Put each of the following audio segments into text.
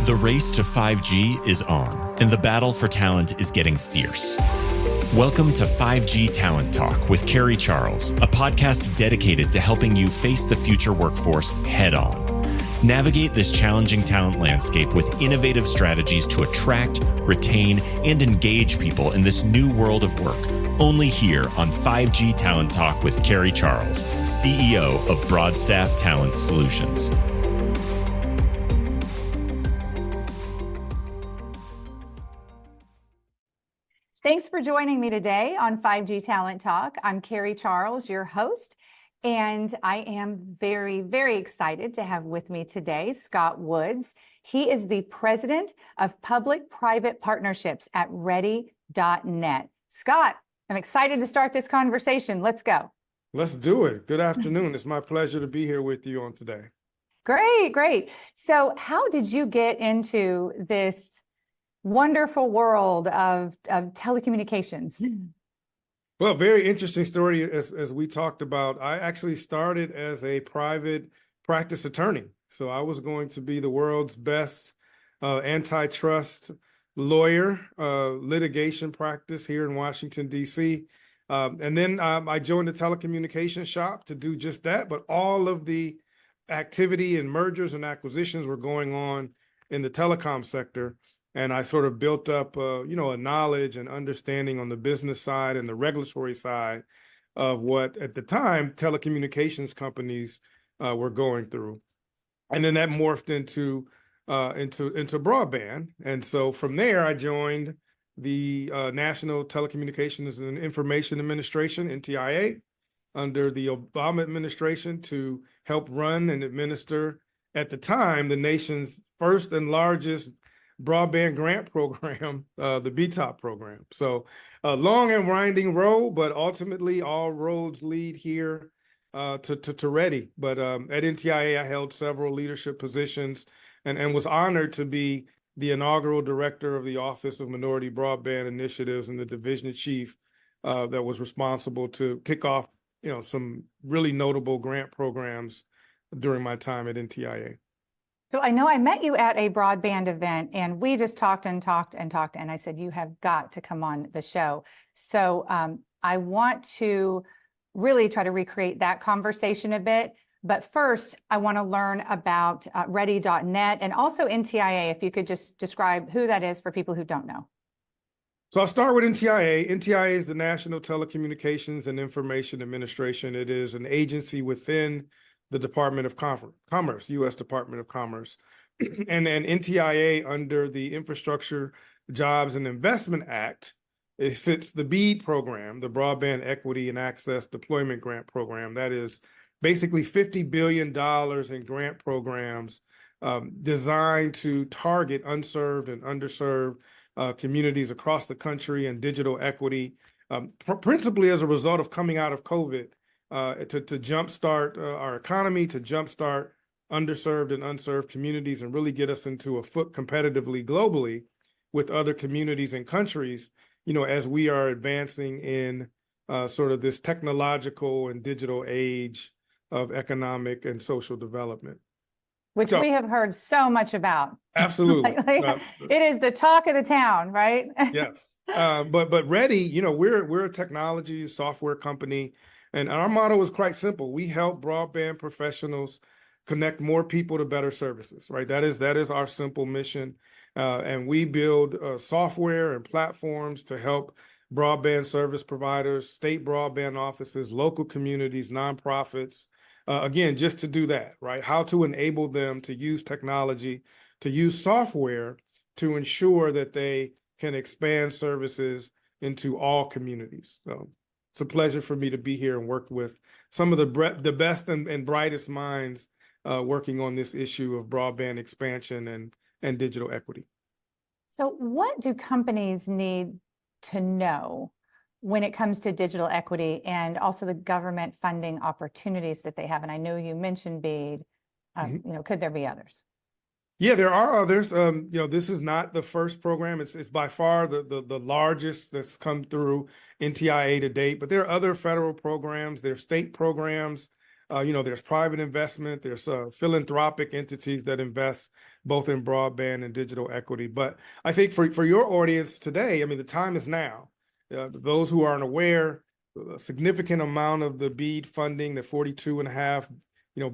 The race to 5G is on, and the battle for talent is getting fierce. Welcome to 5G Talent Talk with Carrie Charles, a podcast dedicated to helping you face the future workforce head on. Navigate this challenging talent landscape with innovative strategies to attract, retain, and engage people in this new world of work. Only here on 5G Talent Talk with Carrie Charles, CEO of Broadstaff Talent Solutions. Thanks for joining me today on 5G Talent Talk. I'm Carrie Charles, your host, and I am very, very excited to have with me today Scott Woods. He is the president of public-private partnerships at Ready.net. Scott, I'm excited to start this conversation. Let's go. Let's do it. Good afternoon. It's my pleasure to be here with you on today. Great, great. So how did you get into this wonderful world of telecommunications? Well, very interesting story. As we talked about, I actually started as a private practice attorney. So I was going to be the world's best antitrust lawyer, litigation practice here in Washington, D.C. And then I joined the telecommunications shop to do just that. But all of the activity and mergers and acquisitions were going on in the telecom sector. And I sort of built up, a knowledge and understanding on the business side and the regulatory side of what, at the time, telecommunications companies were going through. And then that morphed into broadband. And so from there, I joined the National Telecommunications and Information Administration, NTIA, under the Obama administration to help run and administer, at the time, the nation's first and largest broadband grant program, the BTOP program. So a long and winding road, but ultimately all roads lead here to Ready. But at NTIA, I held several leadership positions and was honored to be the inaugural director of the Office of Minority Broadband Initiatives and the division chief that was responsible to kick off, some really notable grant programs during my time at NTIA. So I know I met you at a broadband event and we just talked and I said, you have got to come on the show. So I want to really try to recreate that conversation a bit. But first, I want to learn about Ready.net and also NTIA, if you could just describe who that is for people who don't know. So I'll start with NTIA. NTIA is the National Telecommunications and Information Administration. It is an agency within the Department of Commerce, U.S. Department of Commerce. And NTIA, under the Infrastructure, Jobs, and Investment Act, it sits the BEAD program, the Broadband Equity and Access Deployment Grant Program. That is basically $50 billion in grant programs designed to target unserved and underserved communities across the country and digital equity, principally as a result of coming out of COVID. To jumpstart our economy, to jumpstart underserved and unserved communities and really get us into a foot competitively globally with other communities and countries, as we are advancing in sort of this technological and digital age of economic and social development. Which we have heard so much about. Absolutely. It is the talk of the town, right? Yes. But Ready, we're a technology software company. And our motto is quite simple. We help broadband professionals connect more people to better services, right? That is our simple mission. And we build software and platforms to help broadband service providers, state broadband offices, local communities, nonprofits, again, just to do that, right? How to enable them to use technology, to use software to ensure that they can expand services into all communities. So it's a pleasure for me to be here and work with some of the best and brightest minds working on this issue of broadband expansion and digital equity. So what do companies need to know when it comes to digital equity and also the government funding opportunities that they have? And I know you mentioned BEAD, could there be others? Yeah, there are others. This is not the first program. It's by far the largest that's come through NTIA to date, but there are other federal programs, there are state programs There's private investment, there's philanthropic entities that invest both in broadband and digital equity. But I think for your audience today, I mean, the time is now. Those who aren't aware, a significant amount of the BEAD funding, the $42.5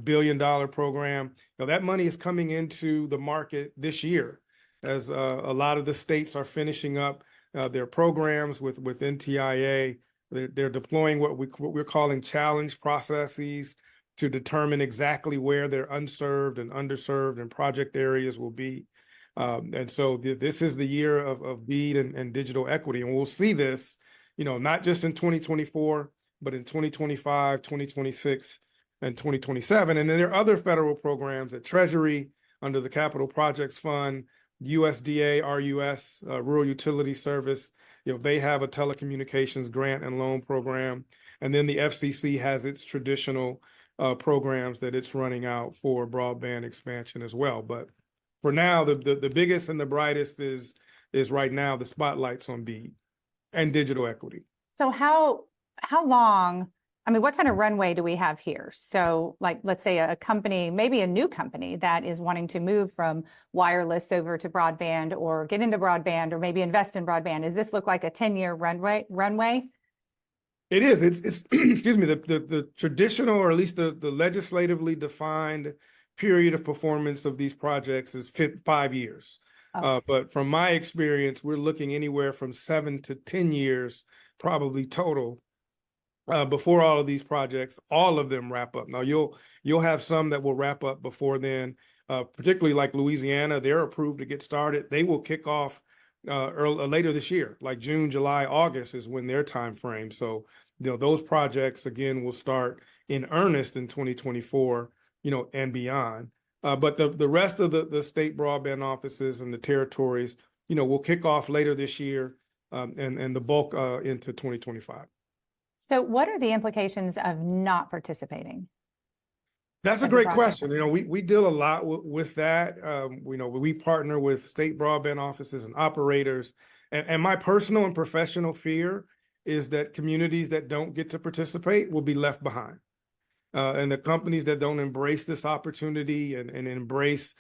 billion program, that money is coming into the market this year, as a lot of the states are finishing up their programs with NTIA. They're deploying what we're calling challenge processes to determine exactly where their unserved and underserved and project areas will be. And so this is the year of BEAD and digital equity. And we'll see this, not just in 2024, but in 2025, 2026, and 2027. And then there are other federal programs at Treasury under the Capital Projects Fund, USDA, RUS, Rural Utility Service. They have a telecommunications grant and loan program. And then the FCC has its traditional programs that it's running out for broadband expansion as well. But for now, the biggest and the brightest is right now the spotlight's on BEAD and digital equity. So how long, I mean, what kind of runway do we have here? So like, let's say a company, maybe a new company that is wanting to move from wireless over to broadband or get into broadband or maybe invest in broadband. Does this look like a 10-year runway? It is. It's excuse me, the traditional, or at least the legislatively defined period of performance of these projects is 5 years. Oh. But from my experience, we're looking anywhere from 7 to 10 years, probably total, before all of these projects, all of them wrap up. Now you'll have some that will wrap up before then, particularly like Louisiana. They're approved to get started. They will kick off later this year, like June, July, August is when their time frame. So those projects again will start in earnest in 2024, and beyond. But the rest of the state broadband offices and the territories, will kick off later this year, and the bulk into 2025. So what are the implications of not participating? That's a great question. We deal a lot with that. We partner with state broadband offices and operators. And my personal and professional fear is that communities that don't get to participate will be left behind. And the companies that don't embrace this opportunity and embrace,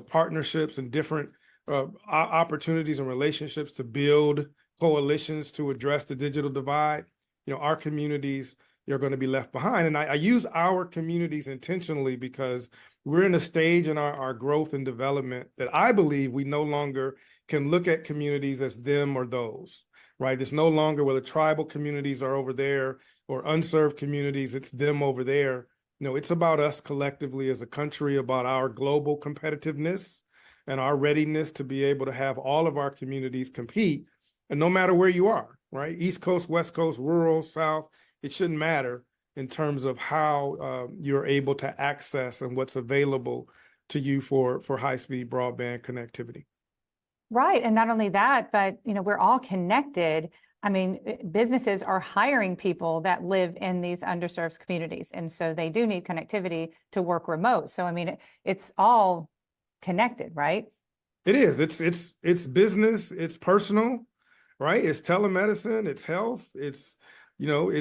partnerships and different opportunities and relationships to build coalitions to address the digital divide, our communities are going to be left behind. And I use our communities intentionally because we're in a stage in our growth and development that I believe we no longer can look at communities as them or those, right? It's no longer where the tribal communities are over there or unserved communities, it's them over there. It's about us collectively as a country, about our global competitiveness and our readiness to be able to have all of our communities compete. And no matter where you are, right? East Coast, West Coast, rural, South, it shouldn't matter in terms of how you're able to access and what's available to you for high-speed broadband connectivity. Right. And not only that, but, we're all connected. I mean, businesses are hiring people that live in these underserved communities. And so they do need connectivity to work remote. So, I mean, it's all connected, right? It is. It's business, it's personal, right? It's telemedicine, it's health, it's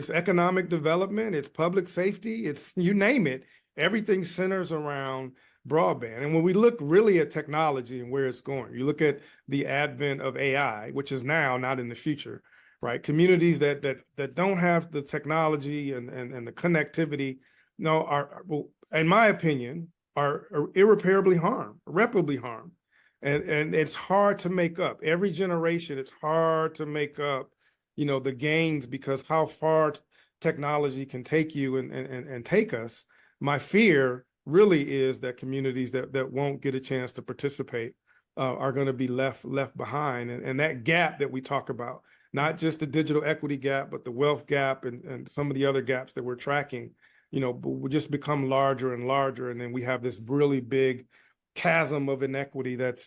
economic development, it's public safety, it's you name it. Everything centers around broadband. And when we look really at technology and where it's going, you look at the advent of AI, which is now, not in the future, right? Communities that don't have the technology and the connectivity, in my opinion, are irreparably harmed, and it's hard to make up. Every generation, it's hard to make up, the gains, because how far technology can take you and take us. My fear really is that communities that won't get a chance to participate are going to be left behind. And that gap that we talk about, not just the digital equity gap, but the wealth gap and some of the other gaps that we're tracking, will just become larger and larger. And then we have this really big chasm of inequity that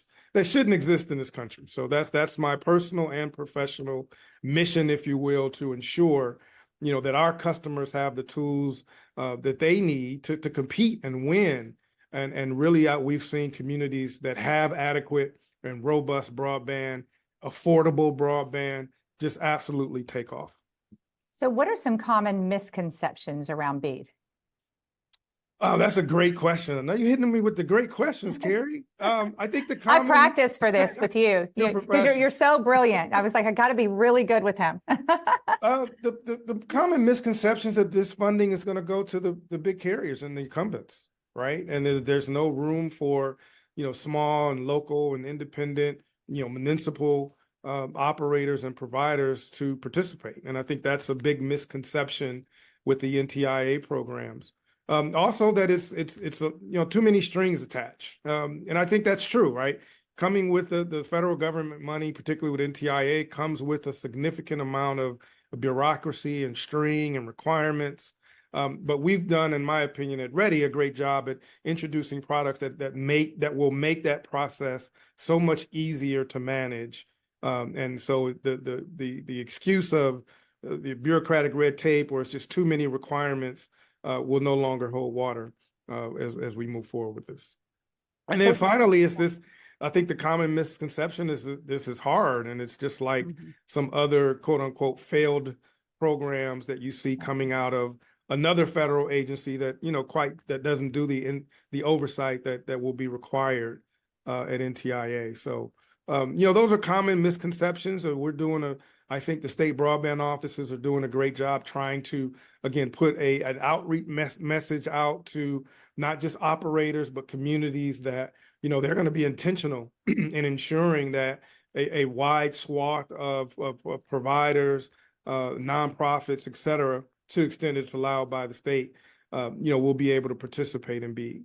shouldn't exist in this country. So that's my personal and professional mission, if you will, to ensure that our customers have the tools that they need to compete and win. And really, we've seen communities that have adequate and robust broadband, affordable broadband, just absolutely take off. So what are some common misconceptions around BEAD? Oh, that's a great question. Now you're hitting me with the great questions, Carrie. I think the I common practiced for this with you you're because professional. you're so brilliant. I was like, I got to be really good with him. The common misconceptions that this funding is going to go to the big carriers and the incumbents, right? And there's no room for, small and local and independent, municipal operators and providers to participate. And I think that's a big misconception with the NTIA programs. Also that it's too many strings attached. And I think that's true, right? Coming with the federal government money, particularly with NTIA, comes with a significant amount of bureaucracy and string and requirements. But we've done, in my opinion, at Ready, a great job at introducing products that will make that process so much easier to manage. And so the excuse of the bureaucratic red tape, or it's just too many requirements, will no longer hold water as we move forward with this. And then finally, it's this. I think the common misconception is that this is hard, and it's just like some other quote unquote failed programs that you see coming out of another federal agency that that doesn't do the oversight that will be required at NTIA. So those are common misconceptions. I think the state broadband offices are doing a great job trying to, again, put an outreach message out to not just operators but communities that they're going to be intentional in ensuring that a wide swath of providers, nonprofits, et cetera, to the extent it's allowed by the state, will be able to participate in BEAD.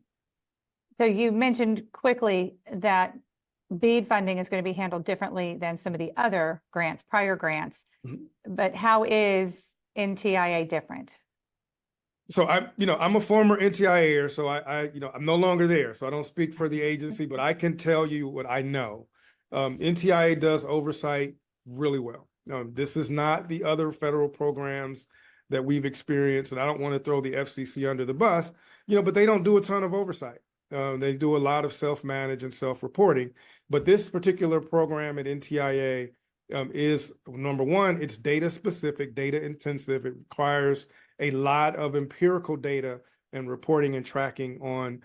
So you mentioned quickly that BEAD funding is going to be handled differently than some of the other grants, prior grants. But how is NTIA different? So I'm a former NTIA-er, so I'm no longer there, so I don't speak for the agency, but I can tell you what I know. NTIA does oversight really well. This is not the other federal programs that we've experienced, and I don't want to throw the FCC under the bus, but they don't do a ton of oversight. They do a lot of self-manage and self-reporting, but this particular program at NTIA is, number one, it's data specific, data intensive. It requires a lot of empirical data and reporting and tracking on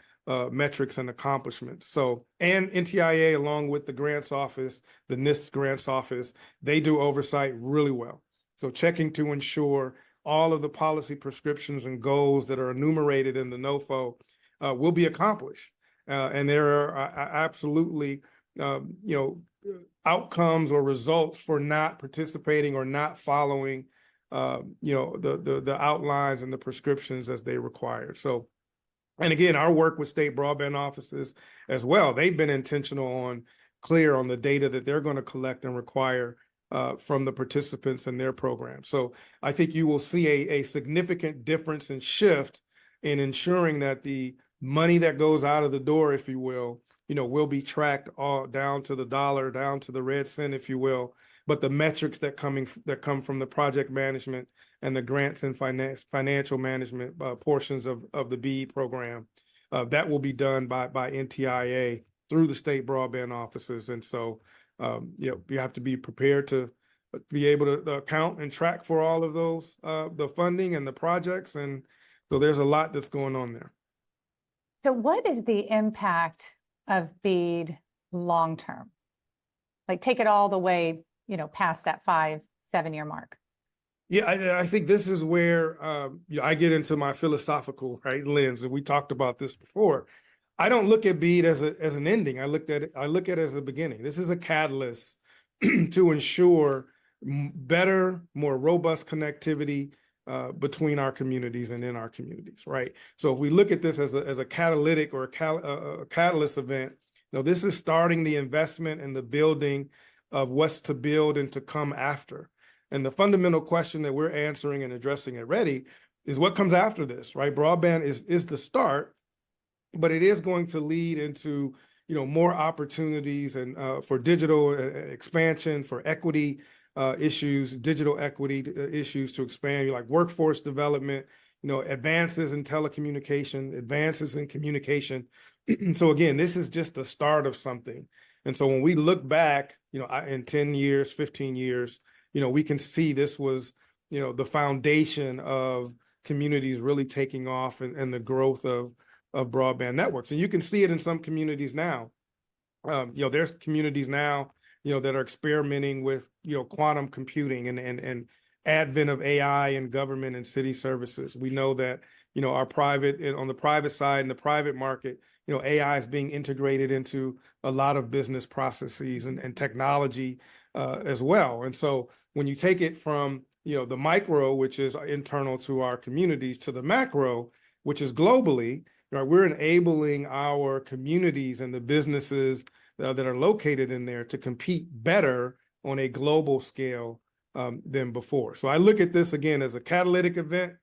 metrics and accomplishments. So, and NTIA, along with the grants office, the NIST grants office, they do oversight really well. So checking to ensure all of the policy prescriptions and goals that are enumerated in the NOFO will be accomplished. And there are absolutely, outcomes or results for not participating or not following the outlines and the prescriptions as they require. So, and again, our work with state broadband offices as well, they've been clear on the data that they're going to collect and require from the participants in their program. So I think you will see a significant difference and shift in ensuring that the money that goes out of the door, if you will be tracked all down to the dollar, down to the red cent, if you will. But the metrics that come from the project management and the grants and financial management portions of the BEAD program, that will be done by NTIA through the state broadband offices. And so, you have to be prepared to be able to account and track for all of those, the funding and the projects. And so there's a lot that's going on there. So what is the impact of BEAD long-term? Like take it all the way, past that 5-7 year mark. Yeah, I think this is where I get into my philosophical lens, and we talked about this before. I don't look at BEAD as an ending. I look at it as a beginning. This is a catalyst to ensure better, more robust connectivity between our communities and in our communities, right? So if we look at this as a catalytic or a catalyst event, this is starting the investment and the building of what's to build and to come after. And the fundamental question that we're answering and addressing at Ready is what comes after this, right? Broadband is the start, but it is going to lead into more opportunities and for digital expansion, for equity issues, digital equity issues to expand, like workforce development, advances in telecommunication, advances in communication. So again, this is just the start of something. And so when we look back, in 10 years, 15 years, we can see this was, the foundation of communities really taking off and the growth of broadband networks. And you can see it in some communities now. There's communities now, that are experimenting with, quantum computing and advent of AI in government and city services. We know that, on the private side, in the private market, AI is being integrated into a lot of business processes and technology as well. And so when you take it from, the micro, which is internal to our communities, to the macro, which is globally, we're enabling our communities and the businesses that are located in there to compete better on a global scale than before. So I look at this again as a catalytic event.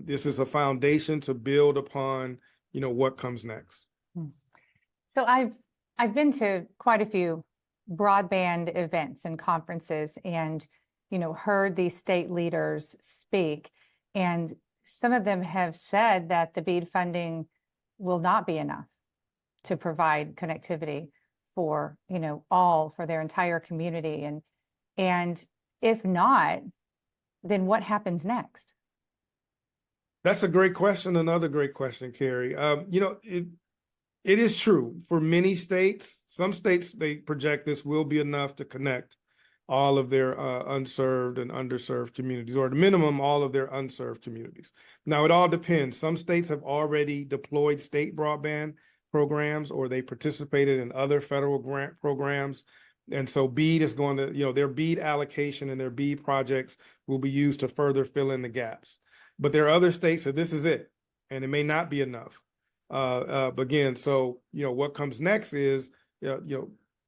This is a foundation to build upon, what comes next. So I've been to quite a few broadband events and conferences, and heard these state leaders speak, and some of them have said that the BEAD funding will not be enough to provide connectivity for for their entire community, and if not, then what happens next? That's a great question. Another great question, Carrie. It is true for many states. Some states, they project this will be enough to connect all of their unserved and underserved communities, or at minimum, all of their unserved communities. Now, it all depends. Some states have already deployed state broadband programs, or they participated in other federal grant programs. And so BEAD is going to, their BEAD allocation and their BEAD projects will be used to further fill in the gaps. But there are other states that this is it, and it may not be enough. Again, so, what comes next is,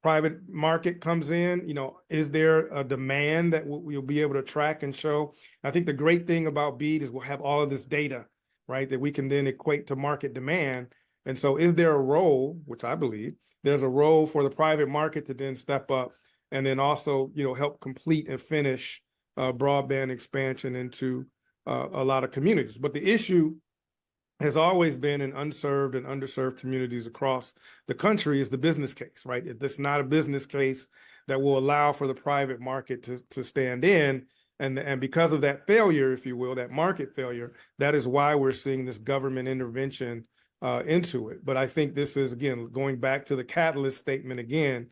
private market comes in, is there a demand that we'll be able to track and show? I think the great thing about BEAD is we'll have all of this data, right, that we can then equate to market demand. And so is there a role, which I believe there's a role for the private market to then step up and then also, help complete and finish broadband expansion into a lot of communities. But the issue has always been in unserved and underserved communities across the country is the business case, right? It's not a business case that will allow for the private market to stand in. And because of that failure, if you will, that market failure, that is why we're seeing this government intervention into it. But I think this is, again, going back to the catalyst statement again,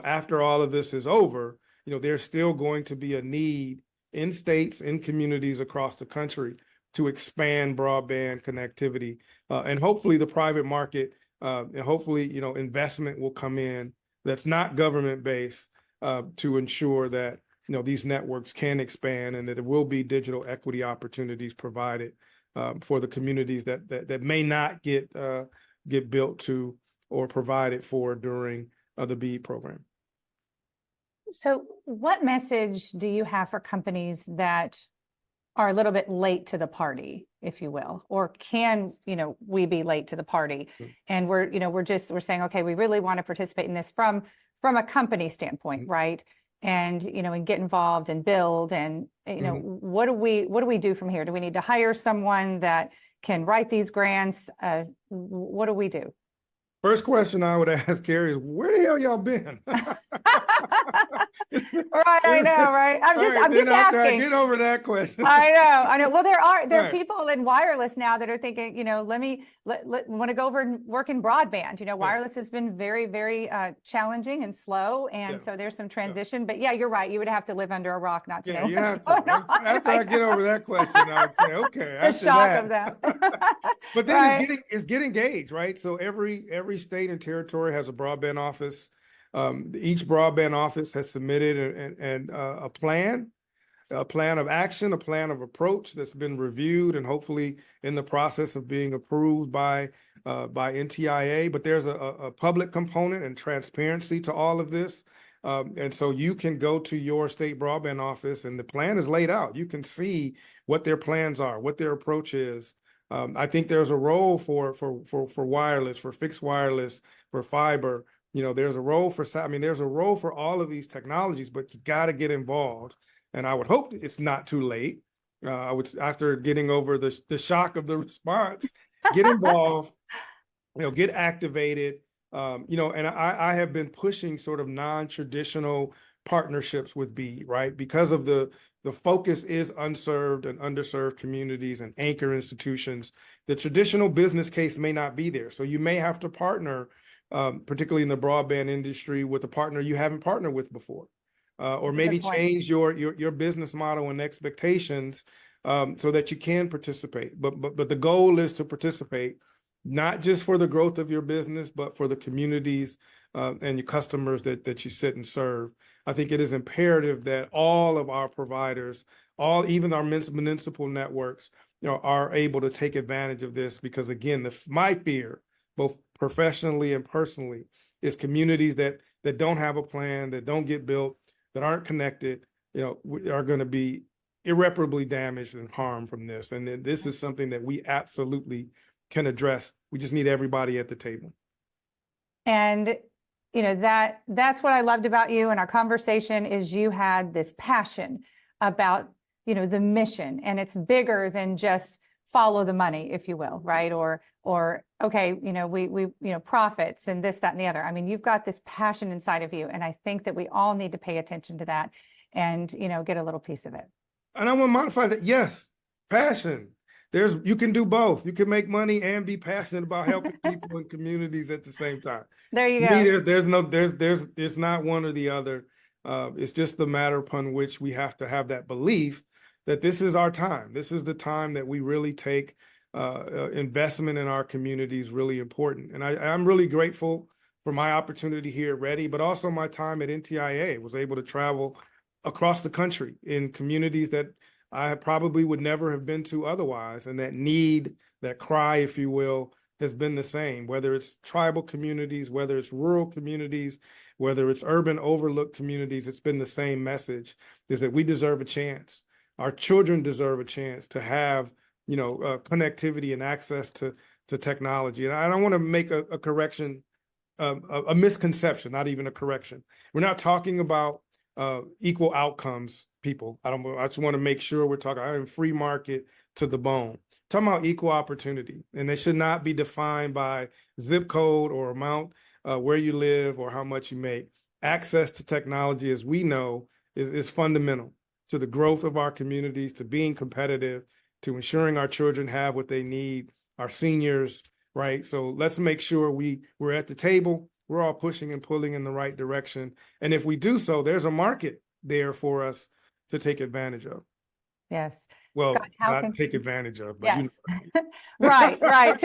after all of this is over, there's still going to be a need in states, in communities across the country to expand broadband connectivity. And hopefully the private market and hopefully, investment will come in that's not government-based to ensure that, these networks can expand and that there will be digital equity opportunities provided for the communities that may not get built to or provided for during the BEAD program. So what message do you have for companies that are a little bit late to the party, if you will, or can, we be late to the party? And we're saying, okay, we really want to participate in this from a company standpoint, right? And, and get involved and build and, what do we do from here? Do we need to hire someone that can write these grants? What do we do? First question I would ask, Carrie, is where the hell y'all been? Right, I know, right? I'm just asking. Get over that question. I know. Well, there are people in wireless now that are thinking, want to go over and work in broadband. Wireless has been very, very challenging and slow, and so there's some transition. But yeah, you're right. You would have to live under a rock not to know what's going on. After I get over that question, I would say, okay. The shock of that. But then it's get engaged, right? So every state and territory has a broadband office. Each broadband office has submitted a plan of action, a plan of approach that's been reviewed and hopefully in the process of being approved by NTIA. But there's a public component and transparency to all of this. And so you can go to your state broadband office and the plan is laid out. You can see what their plans are, what their approach is. I think there's a role for wireless, for fixed wireless, for fiber. There's a role there's a role for all of these technologies, but you got to get involved. And I would hope it's not too late. After getting over the shock of the response, get involved, get activated. And I have been pushing sort of non-traditional partnerships with BEAD, right? Because of the the focus is unserved and underserved communities and anchor institutions. The traditional business case may not be there. So you may have to partner, particularly in the broadband industry, with a partner you haven't partnered with before. Or maybe change your business model and expectations so that you can participate. But the goal is to participate, not just for the growth of your business, but for the communities and your customers that you sit and serve. I think it is imperative that all of our providers, even our municipal networks, are able to take advantage of this, because again, my fear, both professionally and personally, is communities that don't have a plan, that don't get built, that aren't connected, are going to be irreparably damaged and harmed from this. And this is something that we absolutely can address. We just need everybody at the table. And that's what I loved about you and our conversation, is you had this passion about the mission, and it's bigger than just follow the money, if you will, right? Or okay, we profits and this, that, and the other. I mean, you've got this passion inside of you, and I think that we all need to pay attention to that and get a little piece of it. And I want to modify that. Yes, passion. You can do both. You can make money and be passionate about helping people in communities at the same time. There you go. There's not one or the other. It's just the matter upon which we have to have that belief that this is our time. This is the time that we really take investment in our communities really important. And I'm really grateful for my opportunity here at Ready, but also my time at NTIA. Was able to travel across the country in communities that I probably would never have been to otherwise. And that need, that cry, if you will, has been the same, whether it's tribal communities, whether it's rural communities, whether it's urban overlooked communities. It's been the same message, is that we deserve a chance. Our children deserve a chance to have, connectivity and access to technology. And I don't want to make a correction, a misconception, not even a correction. We're not talking about equal outcomes, people. I just want to make sure we're talking, I'm free market to the bone. Talking about equal opportunity, and they should not be defined by zip code or amount where you live or how much you make. Access to technology, as we know, is fundamental to the growth of our communities, to being competitive, to ensuring our children have what they need, our seniors, right? So let's make sure we're at the table. We're all pushing and pulling in the right direction. And if we do so, there's a market there for us to take advantage of. Yes. Well, Scott, not take advantage of, but yes. Right. Right.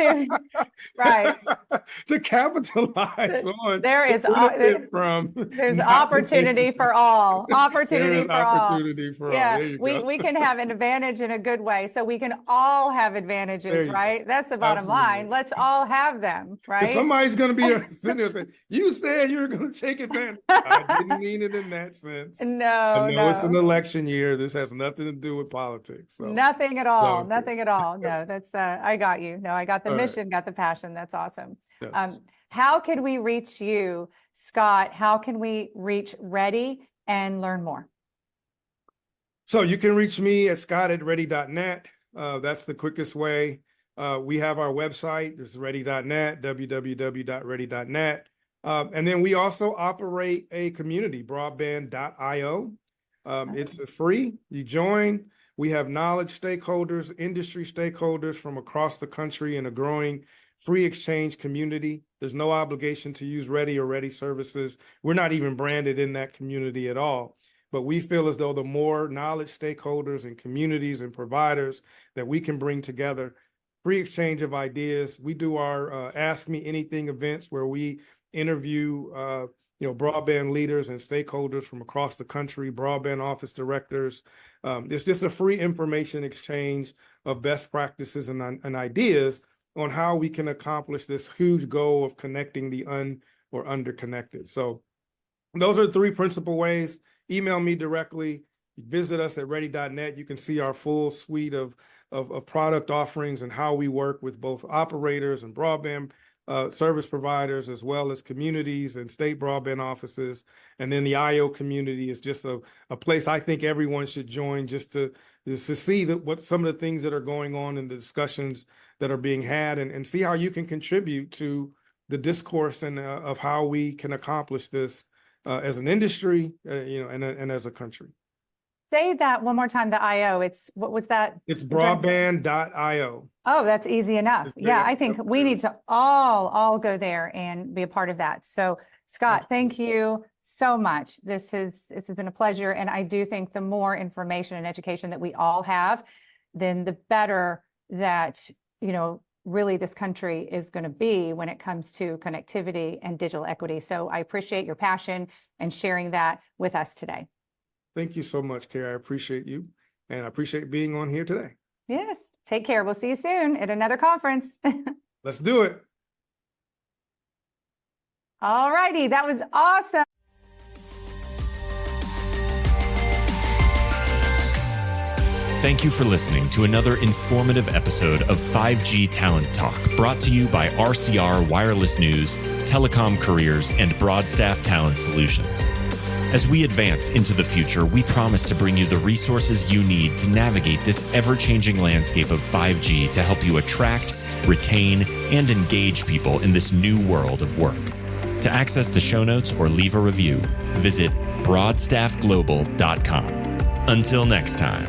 To capitalize on. There's opportunity for all. Opportunity for all. Yeah, we can have an advantage in a good way, so we can all have advantages, right? That's the bottom line. Let's all have them, right? Somebody's going to be sitting there saying, "You said you were going to take advantage." I didn't mean it in that sense. No, it's an election year. This has nothing to do with politics. So. Nothing at all. Nothing at all. No, that's I got you. No, I got the mission, got the passion. That's awesome. Yes. How can we reach you, Scott? How can we reach Ready and learn more? So you can reach me at scott@ready.net. That's the quickest way. We have our website. It's ready.net, www.ready.net. And then we also operate a community, broadband.io. It's free. You join. We have knowledge stakeholders, industry stakeholders from across the country in a growing free exchange community. There's no obligation to use Ready or Ready services. We're not even branded in that community at all. But we feel as though the more knowledge stakeholders and communities and providers that we can bring together, free exchange of ideas. We do our Ask Me Anything events where we interview broadband leaders and stakeholders from across the country, broadband office directors. It's just a free information exchange of best practices and ideas on how we can accomplish this huge goal of connecting the underconnected. So those are the three principal ways. Email me directly. Visit us at ready.net. You can see our full suite of product offerings and how we work with both operators and broadband service providers, as well as communities and state broadband offices. And then the IO community is just a place I think everyone should join, just to see what some of the things that are going on in the discussions that are being had, and see how you can contribute to the discourse and of how we can accomplish this as an industry, and as a country. Say that one more time, the IO. What was that? It's address? broadband.io. Oh, that's easy enough. It's Yeah, very I think simple. we need to all go there and be a part of that. So Scott, thank you so much. This has been a pleasure. And I do think the more information and education that we all have, then the better that, really this country is going to be when it comes to connectivity and digital equity. So I appreciate your passion and sharing that with us today. Thank you so much, Carrie. I appreciate you, and I appreciate being on here today. Yes. Take care. We'll see you soon at another conference. Let's do it. All righty. That was awesome. Thank you for listening to another informative episode of 5G Talent Talk, brought to you by RCR Wireless News, Telecom Careers, and Broadstaff Talent Solutions. As we advance into the future, we promise to bring you the resources you need to navigate this ever-changing landscape of 5G to help you attract, retain, and engage people in this new world of work. To access the show notes or leave a review, visit broadstaffglobal.com. Until next time.